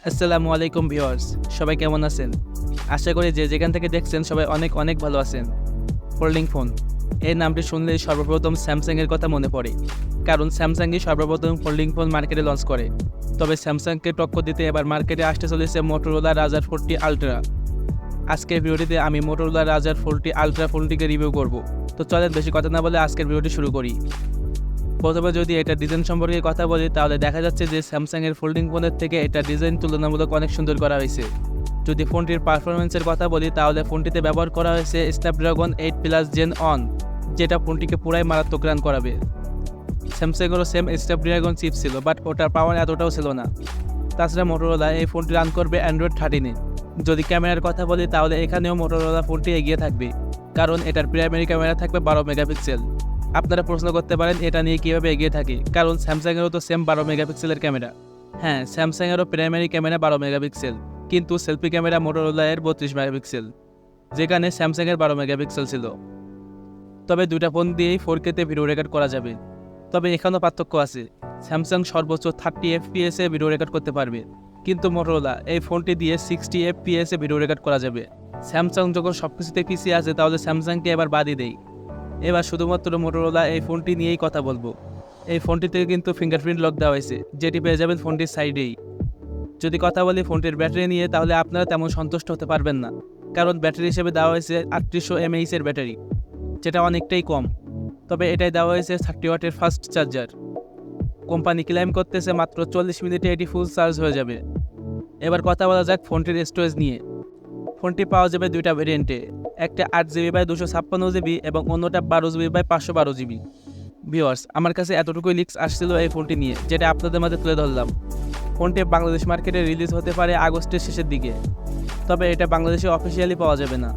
আসসালামু আলাইকুম ভিউয়ার্স, সবাই কেমন আছেন? আশা করি যে যেখান থেকে দেখছেন সবাই অনেক অনেক ভালো আছেন। ফোল্ডিং ফোন এই নামটি শুনলেই সর্বপ্রথম স্যামসাংয়ের কথা মনে পড়ে, কারণ স্যামসাংই সর্বপ্রথম ফোল্ডিং ফোন মার্কেটে লঞ্চ করে। তবে স্যামসাংকে টক্কর দিতে এবার মার্কেটে আসতে চলেছে মোটরোলা রাজার 40 আলট্রা। আজকের ভিডিওটিতে আমি মোটরোলা রাজার 40 আলট্রা ফোনটিকে রিভিউ করব। তো চলেন বেশি কথা না বলে আজকের ভিডিওটি শুরু করি। প্রথমে যদি এটা ডিজাইন সম্পর্কে কথা বলি তাহলে দেখা যাচ্ছে যে স্যামসাংয়ের ফোল্ডিং ফোনের থেকে এটা ডিজাইন তুলনামূলক অনেক সুন্দর করা হয়েছে। যদি ফোনটির পারফরমেন্সের কথা বলি তাহলে ফোনটিতে ব্যবহার করা হয়েছে স্ন্যাপড্রাগন 8+ জেন অন, যেটা ফোনটিকে পুরাই মারাত্মক রান করাবে। স্যামসাংয়েরও সেম স্ন্যাপড্রাগন চিপ ছিল, বাট ওটার পাওয়ার এতটাও ছিল না। তাছাড়া মোটরোলা এই ফোনটি রান করবে অ্যান্ড্রয়েড 13-এ। যদি ক্যামেরার কথা বলি তাহলে এখানেও মোটরোলা ফোনটি এগিয়ে থাকবে, কারণ এটার প্রাইমারি ক্যামেরা থাকবে 12 মেগাপিক্সেল। আপনারা প্রশ্ন করতে পারেন এটা নিয়ে কীভাবে এগিয়ে থাকে, কারণ স্যামসাংয়েরও তো সেম 12 মেগাপিক্সেলের ক্যামেরা। হ্যাঁ, স্যামসাংয়েরও প্রাইমারি ক্যামেরা 12 মেগাপিক্সেল, কিন্তু সেলফি ক্যামেরা মোটরোলা এর 32 মেগাপিক্সেল, যেখানে স্যামসাংয়ের 12 মেগাপিক্সেল ছিল। তবে দুটা ফোন দিয়েই 4K-তে ভিডিও রেকর্ড করা যাবে। তবে এখানেও পার্থক্য আছে, স্যামসাং সর্বোচ্চ 30 FPS-এ ভিডিও রেকর্ড করতে পারবে, কিন্তু মোটরোলা এই ফোনটি দিয়ে 60 FPS-এ ভিডিও রেকর্ড করা যাবে। স্যামসাং যখন সব কিছুতে পিছিয়ে আছে তাহলে স্যামসাংকে এবার বাদই দেই। এবার শুধুমাত্র মোটরোলা এই ফোনটি নিয়েই কথা বলবো। এই ফোনটিতে কিন্তু ফিঙ্গারপ্রিন্ট লক দেওয়া হয়েছে, যেটি পেয়ে যাবেন ফোনটির সাইডেই। যদি কথা বলি ফোনটির ব্যাটারি নিয়ে তাহলে আপনারা তেমন সন্তুষ্ট হতে পারবেন না, কারণ ব্যাটারি হিসেবে দেওয়া হয়েছে 3800 mAh-এর ব্যাটারি, যেটা অনেকটাই কম। তবে এটাই দেওয়া হয়েছে 30 ওয়াটের ফাস্ট চার্জার। কোম্পানি ক্লেম করতেছে মাত্র 40 মিনিটে এটি ফুল চার্জ হয়ে যাবে। এবার কথা বলা যাক ফোনটির স্টোরেজ নিয়ে। ফোনটি পাওয়া যাবে দুইটা ভেরিয়েন্টে, একটা 8GB/256GB এবং অন্যটা 12GB/512GB। ভিউয়ার্স, আমার কাছে এতটুকুই লিক্স আসছিল এই ফোনটি নিয়ে, যেটা আপনাদের মাঝে তুলে ধরলাম। ফোনটি বাংলাদেশ মার্কেটে রিলিজ হতে পারে আগস্টের শেষের দিকে, তবে এটা বাংলাদেশে অফিসিয়ালি পাওয়া যাবে না।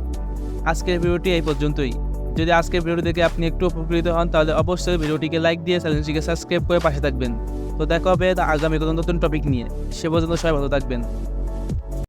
আজকের ভিডিওটি এই পর্যন্তই। যদি আজকের ভিডিও দেখে আপনি একটু উপকৃত হন তাহলে অবশ্যই ভিডিওটিকে লাইক দিয়ে চ্যানেলটিকে সাবস্ক্রাইব করে পাশে থাকবেন। তো দেখা হবে আগামী কোনো নতুন টপিক নিয়ে। সে পর্যন্ত সবাই ভালো থাকবেন।